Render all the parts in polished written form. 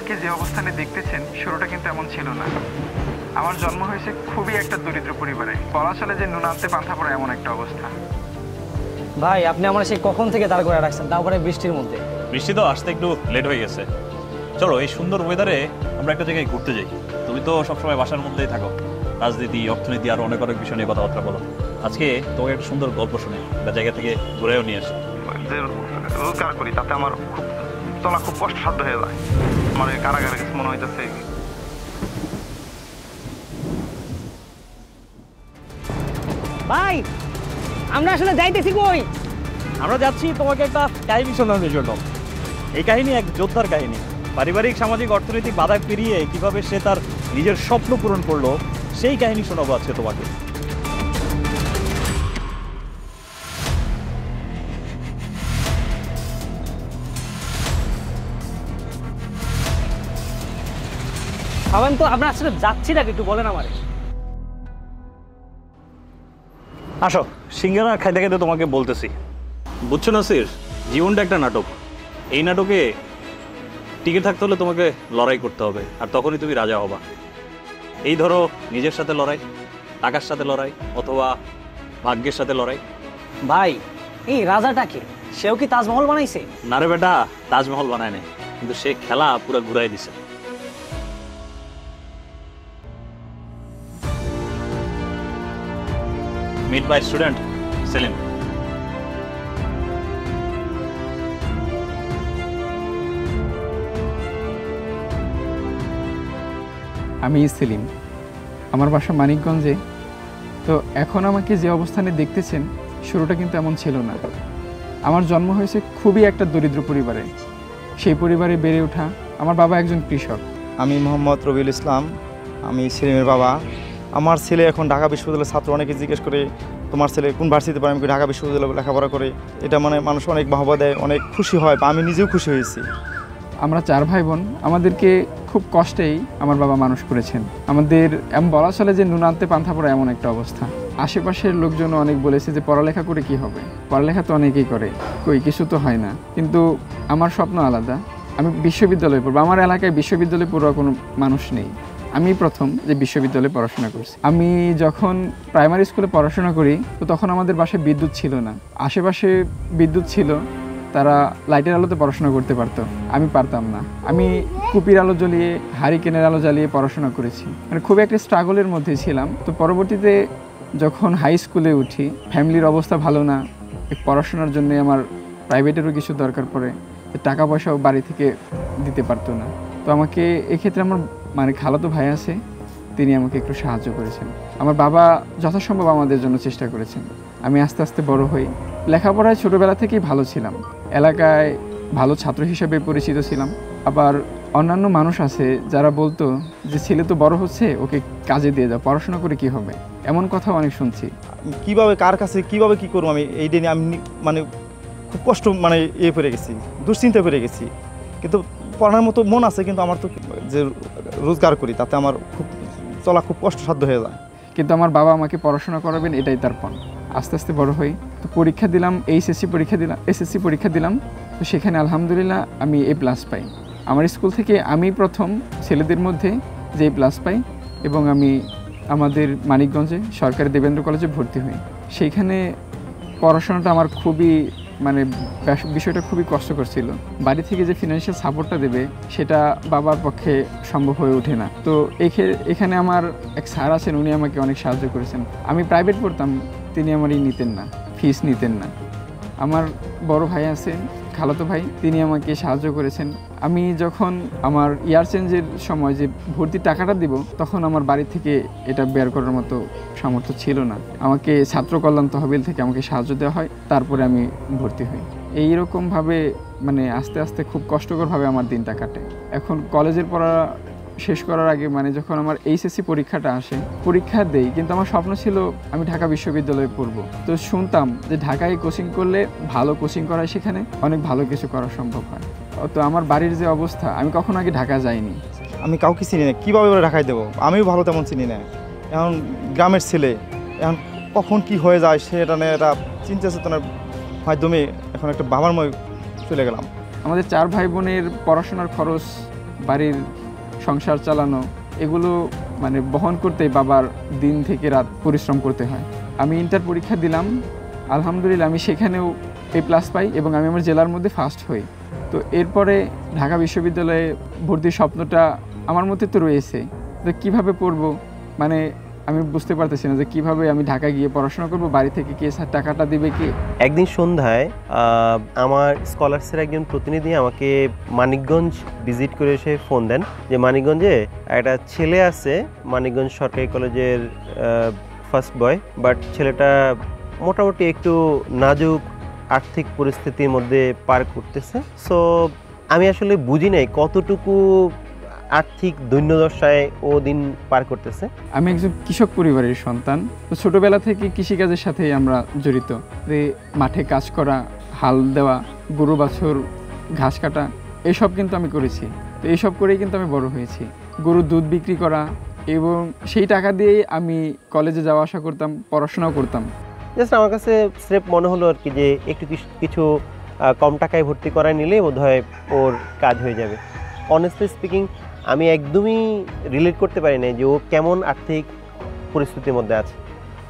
আমাকে যে অবস্থানে দেখতেছেন শুরুটা কিন্তু এমন ছিল না। আমার জন্ম হয়েছে খুবই একটা দরিদ্র পরিবারে, বলা চলে যে নুন আনতে পান্তা পড়ে এমন একটা অবস্থা। ভাই আপনি আমার সেই কখন থেকে দাঁড় করে রাখছেন, তারপরে বৃষ্টির মধ্যে। বৃষ্টি তো আসতে একটু লেট হয়ে গেছে। চলো এই সুন্দর ওয়েদারে আমরা একটা জায়গায় ঘুরতে যাই। তুমি তো সবসময় বাসার মধ্যেই থাকো, রাজনীতি, অর্থনীতি আর অনেক অনেক বিষয় নিয়ে কথাবার্তা বলো। আজকে তোমাকে একটা সুন্দর গল্প শুনে একটা জায়গা থেকে ঘুরেও নিয়ে আসি। যে রোজগার করি তাতে আমার খুব চলা খুব কষ্টসাধ্য হয়ে যায়। আমার কারাগারে কিছু মনে হইতেছে। ভাই আমরা আসলে যাইতেছি কই? আমরা যাচ্ছি তোমাকে একটা কাহিনী শোনানোর জন্য। এই কাহিনী এক যোদ্ধার কাহিনী। পারিবারিক, সামাজিক, অর্থনৈতিক বাধা পেরিয়ে কিভাবে সে তার নিজের স্বপ্ন পূরণ করলো সেই কাহিনী শোনাবো আজকে তোমাকে। ভাবেন তো আমরা আসলে যাচ্ছি নাকি, একটু বলেন আমারে। আসো, সিঙ্গারা খাইতে খাইতে তোমাকে বলতেছি। বুঝছো নাসির, জীবনটা একটা নাটক। এই নাটকে টিকে থাকতে হলে তোমাকে লড়াই করতে হবে, আর তখনই তুমি রাজা হবা। এই ধরো, নিজের সাথে লড়াই, টাকার সাথে লড়াই, অথবা ভাগ্যের সাথে লড়াই। ভাই এই রাজাটা কে? সেও কি তাজমহল বানাইছে? না রে বেটা, তাজমহল বানায় নাই, কিন্তু সে খেলা পুরো ঘুরাই দিছে। Meet by student Selim. আমি সেলিম, আমার বাসা মানিকগঞ্জে। তো এখন আমাকে যে অবস্থানে দেখতেছেন শুরুটা কিন্তু এমন ছিল না। আমার জন্ম হয়েছে খুবই একটা দরিদ্র পরিবারে। সেই পরিবারে বেড়ে ওঠা। আমার বাবা একজন কৃষক। আমি মোহাম্মদ রবিউল ইসলাম, আমি সেলিমের বাবা। আমার ছেলে এখন ঢাকা বিশ্ববিদ্যালয়ের ছাত্র। অনেকে জিজ্ঞেস করে তোমার ছেলে কোন ভার্সিটিতে পড়ে, আমি ঢাকা বিশ্ববিদ্যালয়ে লেখাপড়া করে। এটা মানে মানুষ অনেক বাহবা দেয়, অনেক খুশি হয়, বা আমি নিজেও খুশি হয়েছি। আমরা 4 ভাই বোন। আমাদেরকে খুব কষ্টেই আমার বাবা মানুষ করেছেন। আমাদের এমন বলা চলে যে নুন আনতে পান্তা পড়া এমন একটা অবস্থা। আশেপাশের লোকজন অনেক বলেছে যে পড়ালেখা করে কি হবে, পড়ালেখা তো অনেকেই করে, কই কিছু তো হয় না। কিন্তু আমার স্বপ্ন আলাদা। আমি বিশ্ববিদ্যালয়ে পড়বো। আমার এলাকায় বিশ্ববিদ্যালয়ে পড়ুয়া কোনো মানুষ নেই। আমি প্রথম যে বিশ্ববিদ্যালয়ে পড়াশোনা করছি। আমি যখন প্রাইমারি স্কুলে পড়াশোনা করি তো তখন আমাদের বাসায় বিদ্যুৎ ছিল না। আশেপাশে বিদ্যুৎ ছিল, তারা লাইটের আলোতে পড়াশোনা করতে পারতো, আমি পারতাম না। আমি কুপির আলো জ্বলিয়ে, হারিকেনের আলো জ্বালিয়ে পড়াশোনা করেছি। মানে খুব একটা স্ট্রাগলের মধ্যে ছিলাম। তো পরবর্তীতে যখন হাই স্কুলে উঠি, ফ্যামিলির অবস্থা ভালো না, পড়াশোনার জন্য আমার প্রাইভেটেরও কিছু দরকার পড়ে, টাকা পয়সাও বাড়ি থেকে দিতে পারতো না। তো আমাকে এক্ষেত্রে আমার মানে খালাতো ভাই আছে, তিনি আমাকে একটু সাহায্য করেছেন। আমার বাবা যথাসম্ভব আমাদের জন্য চেষ্টা করেছেন। আমি আস্তে আস্তে বড় হই। লেখাপড়ায় ছোটোবেলা থেকেই ভালো ছিলাম, এলাকায় ভালো ছাত্র হিসেবে পরিচিত ছিলাম। আবার অন্যান্য মানুষ আছে যারা বলতো যে ছেলে তো বড় হচ্ছে, ওকে কাজে দিয়ে দাও, পড়াশোনা করে কি হবে, এমন কথাও অনেক শুনছি। কিভাবে, কার কাছে, কিভাবে কি করবো, আমি এই দিনে আমি মানে খুব কষ্ট মানে পড়ে গেছি, দুশ্চিন্তায় পড়ে গেছি। কিন্তু পড়ানোর মতো মন আছে, কিন্তু আমার তো যে রোজগার করি তাতে আমার খুব চলা খুব কষ্টসাধ্য হয়ে যায়। কিন্তু আমার বাবা আমাকে পড়াশোনা করাবেন এটাই তার পণ। আস্তে আস্তে বড় হই। তো পরীক্ষা দিলাম, এসএসসি পরীক্ষা দিলাম। তো সেখানে আলহামদুলিল্লাহ আমি A+ পাই। আমার স্কুল থেকে আমি প্রথম ছেলেদের মধ্যে যে A+ পাই, এবং আমি আমাদের মানিকগঞ্জে সরকারি দেবেন্দ্র কলেজে ভর্তি হই। সেইখানে পড়াশোনাটা আমার খুবই মানে বিষয়টা খুবই কষ্টকর ছিল। বাড়ি থেকে যে ফিনান্সিয়াল সাপোর্টটা দেবে সেটা বাবার পক্ষে সম্ভব হয়ে ওঠে না। তো এখানে আমার এক স্যার আছেন, উনি আমাকে অনেক সাহায্য করেছেন। আমি প্রাইভেট পড়তাম, তিনি আমারই নিতেন না, ফিস নিতেন না। আমার বড় ভাই আছেন, খালাতো ভাই, তিনি আমাকে সাহায্য করেছেন। আমি যখন আমার ইয়ার চেঞ্জের সময় যে ভর্তির টাকাটা দিব, তখন আমার বাড়ি থেকে এটা বের করার মতো সামর্থ্য ছিল না। আমাকে ছাত্র কল্যাণ তহবিল থেকে আমাকে সাহায্য দেওয়া হয়, তারপরে আমি ভর্তি হই। এইরকমভাবে মানে আস্তে আস্তে খুব কষ্টকরভাবে আমার দিনটা কাটে। এখন কলেজের পড়া শেষ করার আগে মানে যখন আমার এইচএসসি পরীক্ষাটা আসে, পরীক্ষা দেই, কিন্তু আমার স্বপ্ন ছিল আমি ঢাকা বিশ্ববিদ্যালয়ে পড়ব। তো শুনতাম যে ঢাকায় কোচিং করলে ভালো কোচিং করায়, সেখানে অনেক ভালো কিছু করা সম্ভব হয়। তো আমার বাড়ির যে অবস্থা, আমি কখনো আগে ঢাকা যাইনি, আমি কাউকে চিনি না, কীভাবে ওরা ঢাকায় দেবো, আমিও ভালো তেমন চিনি না। এখন গ্রামের ছেলে, এখন কখন কি হয়ে যায় সেটা নিয়ে একটা চিন্তা চেতনার মাধ্যমে এখন একটা বাবার ময় চলে গেলাম। আমাদের 4 ভাই বোনের পড়াশোনার খরচ বাড়ির সংসার চালানো এগুলো মানে বহন করতে বাবার দিন থেকে রাত পরিশ্রম করতে হয়। আমি ইন্টার পরীক্ষা দিলাম, আলহামদুলিল্লাহ আমি সেখানেও A+ পাই এবং আমি আমার জেলার মধ্যে ফার্স্ট হই। তো এরপরে ঢাকা বিশ্ববিদ্যালয়ে ভর্তির স্বপ্নটা আমার মধ্যে তো রয়েছে, তো কীভাবে পড়বো মানে আমি বুঝতে পারতেছি না যে কীভাবে আমি ঢাকা গিয়ে পড়াশোনা করব, বাড়ি থেকে কে টাকাটা দিবে কে। একদিন সন্ধ্যায় আমার স্কলারসের একজন প্রতিনিধি আমাকে মানিকগঞ্জ ভিজিট করে এসে ফোন দেন যে মানিকগঞ্জে একটা ছেলে আছে, মানিকগঞ্জ সরকারি কলেজের ফার্স্ট বয়, বাট ছেলেটা মোটামুটি একটু নাজুক আর্থিক পরিস্থিতির মধ্যে পার করতেছে। সো আমি আসলে বুঝি নাই কতটুকু আর্থিক দৈন্যদশায় ও দিন পার করতেছে। আমি একজন কৃষক পরিবারের সন্তান, তো ছোটোবেলা থেকে কৃষিকাজের সাথেই আমরা জড়িত। যে মাঠে কাজ করা, হাল দেওয়া, গরু বাছুর, ঘাস কাটা এসব কিন্তু আমি করেছি। তো এইসব করেই কিন্তু আমি বড় হয়েছি। গরুর দুধ বিক্রি করা এবং সেই টাকা দিয়েই আমি কলেজে যাওয়া আসা করতাম, পড়াশোনাও করতাম। জাস্ট আমার কাছে স্রেফ মনে হলো আর কি যে একটু কিছু কম টাকায় ভর্তি করায় নিলে বোধহয় ওর কাজ হয়ে যাবে। অনেস্টলি স্পিকিং আমি একদমই রিলেট করতে পারি না যে ও কেমন আর্থিক পরিস্থিতির মধ্যে আছে।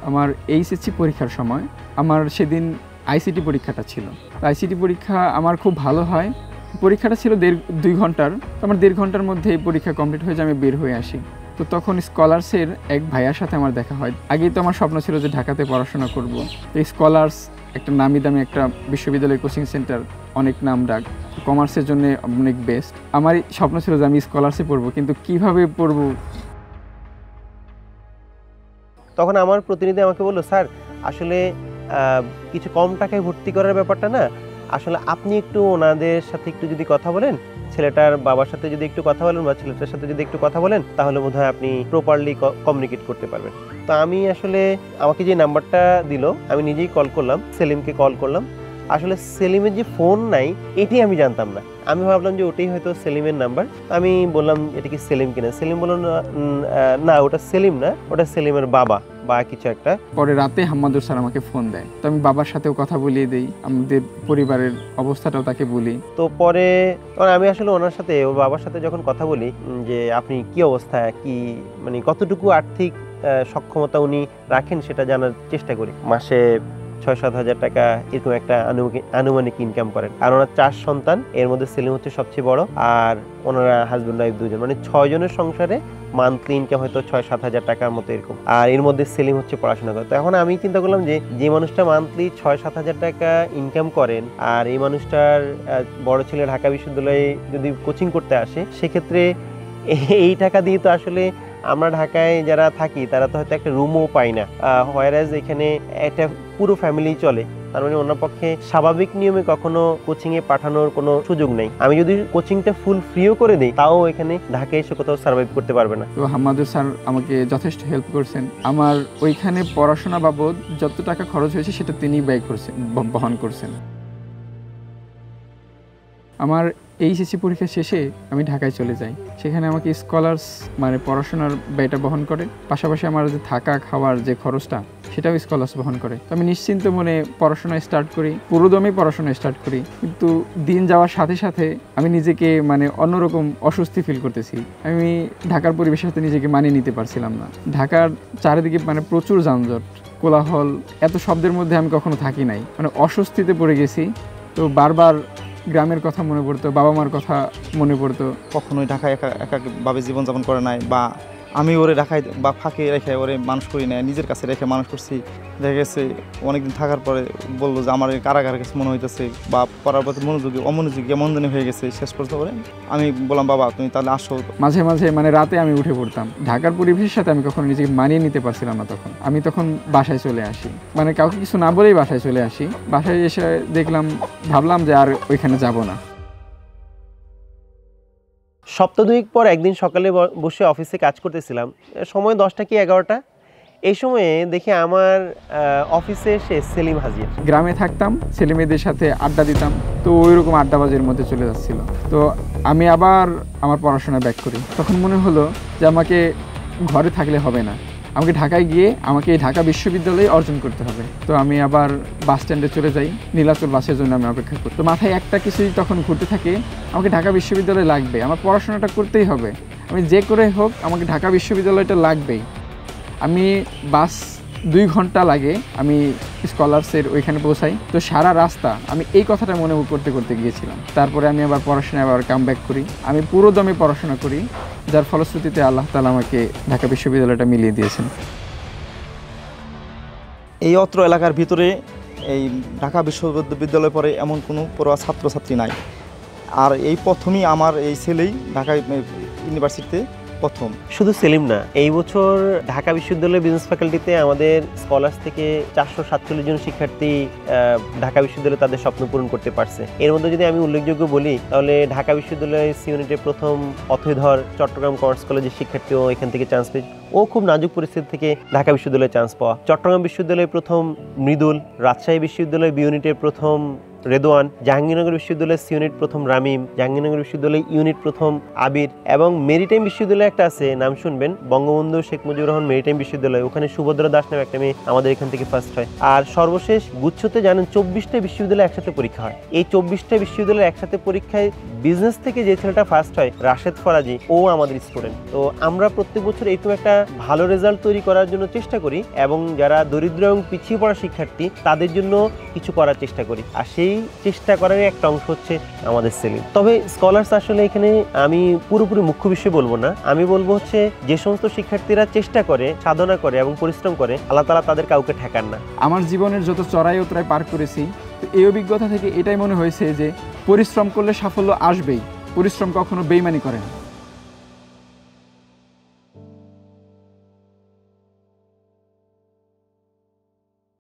আমার এইচএসসি পরীক্ষার সময় আমার সেদিন আইসিটি পরীক্ষাটা ছিল। আইসিটি পরীক্ষা আমার খুব ভালো হয়। পরীক্ষাটা ছিল 2 ঘন্টার, তো আমার 1.5 ঘন্টার মধ্যে এই পরীক্ষা কমপ্লিট হয়ে যায়, আমি বের হয়ে আসি। তো তখন স্কলার্সের এক ভাইয়ার সাথে আমার দেখা হয়। আগেই তো আমার স্বপ্ন ছিল যে ঢাকাতে পড়াশোনা করব। এই স্কলার্স একটা নামি দামি একটা বিশ্ববিদ্যালয়ের কোচিং সেন্টার, অনেক নাম ডাক, কমার্সের জন্য অনেক বেস্ট। আমার স্বপ্ন ছিল যে আমি স্কলার্সে পড়বো, কিন্তু কিভাবে পড়বো। তখন আমার প্রতিনিধি আমাকে বললো, স্যার আসলে কিছু কম টাকায় ভর্তি করার ব্যাপারটা না, আসলে আপনি একটু ওনাদের সাথে একটু যদি কথা বলেন, ছেলেটার বাবার সাথে যদি একটু কথা বলেন বা ছেলেটার সাথে যদি একটু কথা বলেন, তাহলে বোধহয় আপনি প্রপারলি কমিউনিকেট করতে পারবেন। তো আমি আসলে আমাকে যে নাম্বারটা দিল আমি নিজেই কল করলাম, সেলিমকে কল করলাম। আসলে সেলিমের যে ফোন নাই এটি আমি জানতাম না। আমি ভাবলাম যে ওটাই হয়তো সেলিমের নাম্বার। আমি বললাম এটা কি সেলিম কিনা? সেলিম বলল না ওটা সেলিম না, ওটা সেলিমের বাবা বা কিছু একটা। পরে রাতে হাম্মাদুর স্যার আমাকে ফোন দেয়, তো আমি বাবার সাথেও কথা বলিয়ে দিই, আমাদের পরিবারের অবস্থাটাও তাকে বলি। তো পরে আমি আসলে ওনার সাথে, ওর বাবার সাথে যখন কথা বলি যে আপনি কি অবস্থা, কি মানে কতটুকু আর্থিক সক্ষমতা উনি রাখেন সেটা জানার চেষ্টা করি। মাসে 6-7 হাজার টাকা এরকম একটা আনুমানিক ইনকাম করেন। আর ওনার 4 সন্তান, এর মধ্যে সেলিম হচ্ছে সবচেয়ে বড়, আর ওনারা হাজব্যান্ড ওয়াইফ 2 জন, মানে 6 জনের সংসারে মান্থলি ইনকাম হয়তো 6-7 হাজার টাকার মতো এরকম। আর এর মধ্যে সেলিম হচ্ছে পড়াশোনা করে। তো এখন আমি চিন্তা করলাম যে মানুষটা মান্থলি 6-7 হাজার টাকা ইনকাম করেন, আর এই মানুষটার বড় ছেলে ঢাকা বিশ্ববিদ্যালয়ে যদি কোচিং করতে আসে, সেক্ষেত্রে এই টাকা দিয়ে তো আসলে আমরা ঢাকায় যারা থাকি তারা তো হয়তো একটা রুমও পাই না, হোয়ারাজ এখানে একটা পুরো ফ্যামিলি চলে। তার মানে ওনার পক্ষে স্বাভাবিক নিয়মে কখনো কোচিংয়ে পাঠানোর কোনো সুযোগ নেই। আমি যদি কোচিংটা ফুল ফ্রিও করে দিই, তাও এখানে ঢাকায় এসে কোথাও সার্ভাইভ করতে পারবে না। তো হাম্মাদুর স্যার আমাকে যথেষ্ট হেল্প করছেন। আমার ওইখানে পড়াশোনা বাবদ যত টাকা খরচ হয়েছে সেটা তিনিই ব্যয় করছেন, বহন করছেন। আমার এইচএসসি পরীক্ষা শেষে আমি ঢাকায় চলে যাই। সেখানে আমাকে স্কলার্স মানে পড়াশোনার ব্যয়টা বহন করে, পাশাপাশি আমার যে থাকা খাওয়ার যে খরচটা সেটাও স্কলার্স বহন করে। তো আমি নিশ্চিন্ত মনে পড়াশোনা স্টার্ট করি, পুরোদমে পড়াশোনা স্টার্ট করি। কিন্তু দিন যাওয়ার সাথে সাথে আমি নিজেকে মানে অন্যরকম অস্বস্তি ফিল করতেছি। আমি ঢাকার পরিবেশের সাথে নিজেকে মানিয়ে নিতে পারছিলাম না। ঢাকার চারিদিকে মানে প্রচুর যানজট, কোলাহল, এত শব্দের মধ্যে আমি কখনো থাকি নাই, মানে অস্বস্তিতে পড়ে গেছি। তো বারবার গ্রামের কথা মনে পড়তো, বাবা মার কথা মনে পড়তো। কখনোই ঢাকায় একাভাবে জীবনযাপন করে নাই, বা আমি ওরে ঢাকায় বা ফাঁকে রেখে ওরে মানুষ করি নাই, নিজের কাছে রেখে মানুষ করছি। দেখা গেছে অনেকদিন থাকার পরে বললো যে আমার কারাগারের কাছে মনে হইতেছে, বা পড়ার প্রতি অমনোযোগী মন্দনী হয়ে গেছে। শেষ করতে পারে আমি বললাম বাবা তুমি তাহলে আসো। মাঝে মাঝে মানে রাতে আমি উঠে পড়তাম। ঢাকার পরিবেশের সাথে আমি কখনো নিজেকে মানিয়ে নিতে পারছিলাম না। আমি তখন বাসায় চলে আসি, মানে কাউকে কিছু না বলেই বাসায় চলে আসি। বাসায় এসে ভাবলাম যে আর ওইখানে যাব না। সপ্তাহ 2 পর একদিন সকালে বসে অফিসে কাজ করতেছিলাম, সময় 10টা কি 11টা। এই সময়ে দেখি আমার অফিসে এসে সেলিম হাজির। গ্রামে থাকতাম, ছেলেমেয়েদের সাথে আড্ডা দিতাম, তো ওইরকম আড্ডাবাজির মধ্যে চলে যাচ্ছিল। তো আমি আবার আমার পড়াশোনা ব্যাক করি। তখন মনে হলো যে আমাকে ঘরে থাকলে হবে না, আমাকে ঢাকায় গিয়ে আমাকে এই ঢাকা বিশ্ববিদ্যালয়ে অর্জন করতে হবে। তো আমি আবার বাস স্ট্যান্ডে চলে যাই, নীলাচল বাসের জন্য আমি অপেক্ষা করি। তো মাথায় একটা কিছুই তখন ঘুরতে থাকে, আমাকে ঢাকা বিশ্ববিদ্যালয় লাগবে, আমার পড়াশোনাটা করতেই হবে, আমি যে করে হোক আমাকে ঢাকা বিশ্ববিদ্যালয়টা লাগবেই। আমি বাস 2 ঘন্টা লাগে আমি স্কলার্সের ওইখানে পৌঁছাই। তো সারা রাস্তা আমি এই কথাটা মনে করতে করতে গিয়েছিলাম। তারপরে আমি আবার পড়াশোনায় আবার কাম ব্যাক করি, আমি পুরো দমে পড়াশোনা করি, যার ফলশ্রুতিতে আল্লাহ তাআলা আমাকে ঢাকা বিশ্ববিদ্যালয়টা মিলিয়ে দিয়েছেন। এই অত্র এলাকার ভিতরে এই ঢাকা বিশ্ববিদ্যালয় পরে এমন কোনো পড়ুয়া ছাত্রছাত্রী নাই। আর এই প্রথমেই আমার এই ছেলেই ঢাকা ইউনিভার্সিটিতে প্রথম। শুধু সেলিম না, এই বছর ঢাকা বিশ্ববিদ্যালয়ের বিজনেস ফ্যাকাল্টিতে আমাদের স্কলার্স থেকে 447 জন শিক্ষার্থী ঢাকা বিশ্ববিদ্যালয়ে তাদের স্বপ্ন পূরণ করতে পারছে। এর মধ্যে যদি আমি উল্লেখযোগ্য বলি তাহলে ঢাকা বিশ্ববিদ্যালয়ের সি ইউনিটের প্রথম অথৈধর চট্টগ্রাম কমার্স কলেজের শিক্ষার্থীও এখান থেকে চান্স পেয়েছে। ও খুব নাজুক পরিস্থিতি থেকে ঢাকা বিশ্ববিদ্যালয়ে চান্স পাওয়া। চট্টগ্রাম বিশ্ববিদ্যালয়ের প্রথম মৃদুল, রাজশাহী বিশ্ববিদ্যালয় বি ইউনিটের প্রথম রেদওয়ান, জাহাঙ্গীরনগর বিশ্ববিদ্যালয়ের সি ইউনিট প্রথম রামিম, জাহাঙ্গীরনগর বিশ্ববিদ্যালয় ইউনিট প্রথম আবির, এবং মেরিটাইম বিশ্ববিদ্যালয় একটা আছে, নাম শুনবেন, বঙ্গবন্ধু শেখ মুজিবুর রহমান মেরিটাইম বিশ্ববিদ্যালয়, ওখানে সুভদ্রা দাস নামে একটা মেয়ে আমাদের এখান থেকে ফার্স্ট হয়। আর সর্বশেষ গুচ্ছতে জানেন 24টা বিশ্ববিদ্যালয় একসাথে পরীক্ষা হয়। এই 24টা বিশ্ববিদ্যালয় একসাথে পরীক্ষায় বিজনেস থেকে যে ছেলেটা ফার্স্ট হয়, রাশেদ ফরাজি, ও আমাদের স্টুডেন্ট। তো আমরা প্রত্যেক বছর এইরকম একটা ভালো রেজাল্ট তৈরি করার জন্য চেষ্টা করি, এবং যারা দরিদ্র এবং পিছিয়ে পড়া শিক্ষার্থী তাদের জন্য কিছু করার চেষ্টা করি। আর সেই চেষ্টা করার একটা অংশ হচ্ছে আমাদের সেলিম। তবে স্কলার্স আসলে এখানে আমি পুরোপুরি মুখ্য বিষয় বলবো না, আমি বলবো হচ্ছে যে সমস্ত শিক্ষার্থীরা চেষ্টা করে, সাধনা করে এবং পরিশ্রম করে, আল্লাহ তাআলা তাদের কাউকে ঠেকান না। আমার জীবনের যত চড়াই উতরাই পার করেছি, তো এই অভিজ্ঞতা থেকে এটাই মনে হয়েছে যে পরিশ্রম করলে সাফল্য আসবেই, পরিশ্রম কখনো বেইমানি করে না।